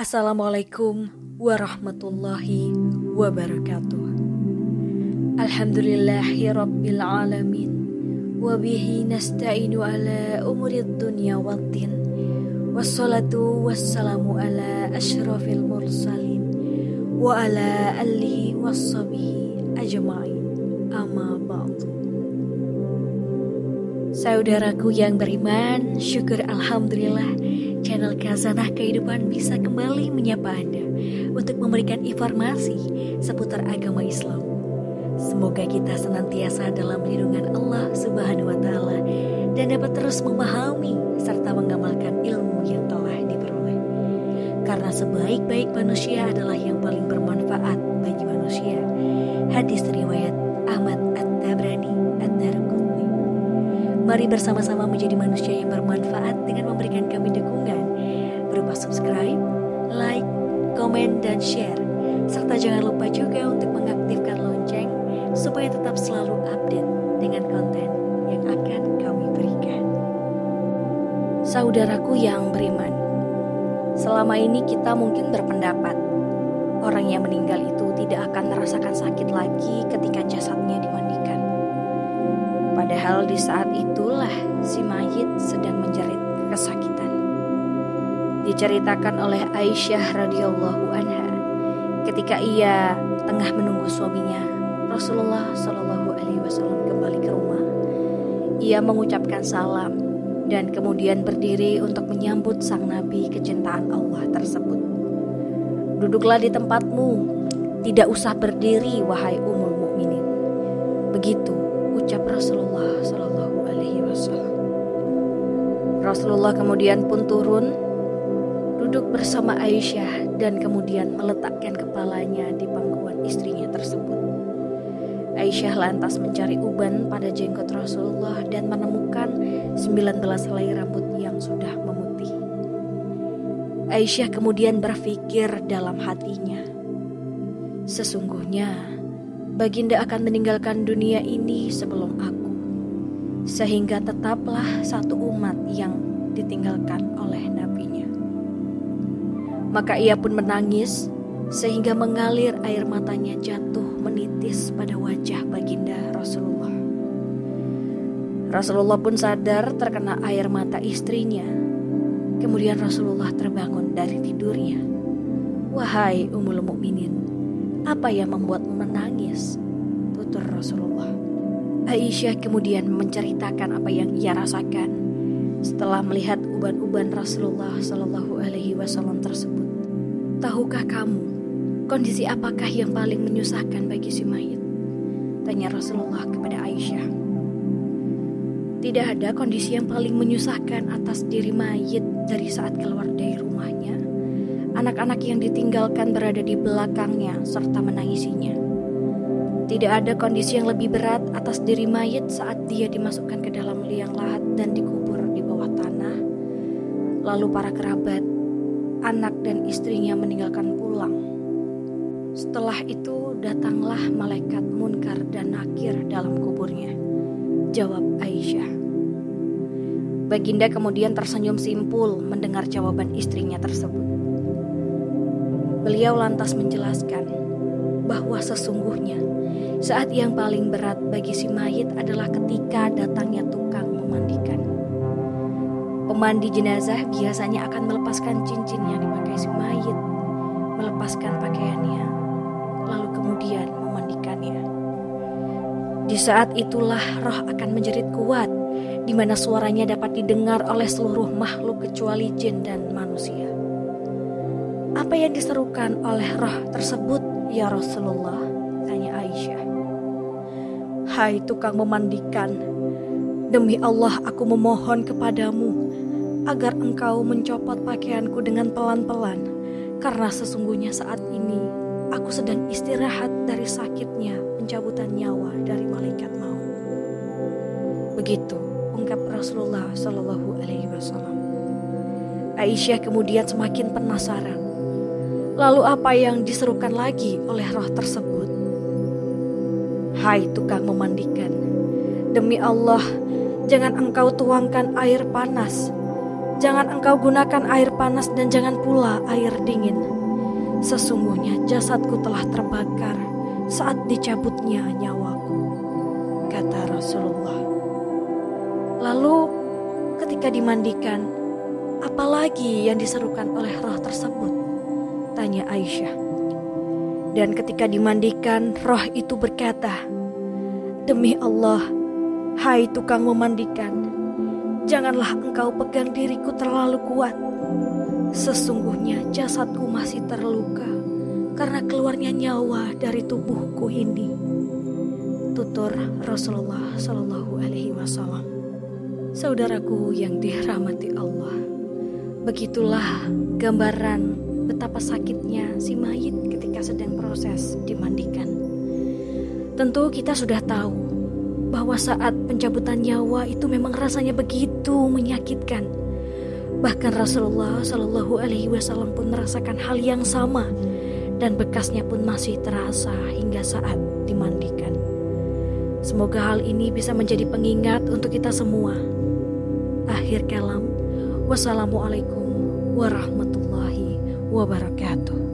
Assalamualaikum warahmatullahi wabarakatuh. Alhamdulillahi rabbil alamin. Wabihi nasta'inu ala umurid dunya waddin. Wassalatu wassalamu ala ashrafil mursalin. Wa ala alihi wassabihi ajma'in. Amma ba'du. Saudaraku yang beriman, syukur alhamdulillah channel Khazanah Kehidupan bisa kembali menyapa Anda untuk memberikan informasi seputar agama Islam. Semoga kita senantiasa dalam lindungan Allah Subhanahu wa Ta'ala dan dapat terus memahami serta mengamalkan ilmu yang telah diperoleh. Karena sebaik-baik manusia adalah yang paling bermanfaat bagi manusia. Hadis riwayat Ahmad At-Tabrani Ad-Darqutni. Mari bersama-sama menjadi manusia yang bermanfaat dengan memberikan kami dukungan berupa subscribe, like, komen, dan share. Serta jangan lupa juga untuk mengaktifkan lonceng supaya tetap selalu update dengan konten yang akan kami berikan. Saudaraku yang beriman, selama ini kita mungkin berpendapat orang yang meninggal itu tidak akan merasakan sakit lagi ketika jasadnya dimandikan. Padahal di saat itulah si mayit sedang menjerit kesakitan. Diceritakan oleh Aisyah radhiyallahu anha ketika ia tengah menunggu suaminya Rasulullah Shallallahu Alaihi Wasallam kembali ke rumah. Ia mengucapkan salam dan kemudian berdiri untuk menyambut sang Nabi kecintaan Allah tersebut. Duduklah di tempatmu, tidak usah berdiri wahai Ummul Mukminin. Begitu ucap Rasulullah Shallallahu Alaihi Wasallam. Rasulullah kemudian pun turun, duduk bersama Aisyah dan kemudian meletakkan kepalanya di pangkuan istrinya tersebut. Aisyah lantas mencari uban pada jenggot Rasulullah dan menemukan 19 helai rambut yang sudah memutih. Aisyah kemudian berpikir dalam hatinya, sesungguhnya Baginda akan meninggalkan dunia ini sebelum aku, sehingga tetaplah satu umat yang ditinggalkan oleh nabinya. Maka ia pun menangis sehingga mengalir air matanya jatuh menitis pada wajah Baginda Rasulullah. Rasulullah pun sadar terkena air mata istrinya. Kemudian Rasulullah terbangun dari tidurnya. Wahai Ummul Mukminin, apa yang membuatmu menangis? Tutur Rasulullah. Aisyah kemudian menceritakan apa yang ia rasakan setelah melihat uban-uban Rasulullah Shallallahu Alaihi Wasallam tersebut. Tahukah kamu kondisi apakah yang paling menyusahkan bagi si mayit? Tanya Rasulullah kepada Aisyah. Tidak ada kondisi yang paling menyusahkan atas diri mayit dari saat keluar dari rumahnya. Anak-anak yang ditinggalkan berada di belakangnya serta menangisinya. Tidak ada kondisi yang lebih berat atas diri mayit saat dia dimasukkan ke dalam liang lahat dan dikubur di bawah tanah. Lalu para kerabat, anak dan istrinya meninggalkan pulang. Setelah itu datanglah malaikat Munkar dan Nakir dalam kuburnya. Jawab Aisyah. Baginda kemudian tersenyum simpul mendengar jawaban istrinya tersebut. Beliau lantas menjelaskan bahwa sesungguhnya saat yang paling berat bagi si mayit adalah ketika datangnya tukang memandikan. Pemandi jenazah biasanya akan melepaskan cincin yang dipakai si mayit, melepaskan pakaiannya, lalu kemudian memandikannya. Di saat itulah roh akan menjerit kuat, di mana suaranya dapat didengar oleh seluruh makhluk kecuali jin dan manusia. Apa yang diserukan oleh roh tersebut, ya Rasulullah? Tanya Aisyah. Hai tukang memandikan, demi Allah aku memohon kepadamu agar engkau mencopot pakaianku dengan pelan-pelan, karena sesungguhnya saat ini aku sedang istirahat dari sakitnya pencabutan nyawa dari malaikat maut. Begitu ungkap Rasulullah Shallallahu Alaihi Wasallam. Aisyah kemudian semakin penasaran. Lalu apa yang diserukan lagi oleh roh tersebut? Hai tukang memandikan, demi Allah, jangan engkau tuangkan air panas. Jangan engkau gunakan air panas dan jangan pula air dingin. Sesungguhnya jasadku telah terbakar saat dicabutnya nyawaku, kata Rasulullah. Lalu ketika dimandikan, apalagi yang diserukan oleh roh tersebut? Tanya Aisyah. Dan ketika dimandikan, roh itu berkata, "Demi Allah, hai tukang memandikan, janganlah engkau pegang diriku terlalu kuat. Sesungguhnya jasadku masih terluka karena keluarnya nyawa dari tubuhku ini." Tutur Rasulullah Shallallahu Alaihi Wasallam. Saudaraku yang dirahmati Allah, begitulah gambaran betapa sakitnya si mayit ketika sedang proses dimandikan. Tentu kita sudah tahu bahwa saat pencabutan nyawa itu memang rasanya begitu menyakitkan. Bahkan Rasulullah Shallallahu Alaihi Wasallam pun merasakan hal yang sama dan bekasnya pun masih terasa hingga saat dimandikan. Semoga hal ini bisa menjadi pengingat untuk kita semua. Akhir kalam, wassalamualaikum warahmatullahi wabarakatuh.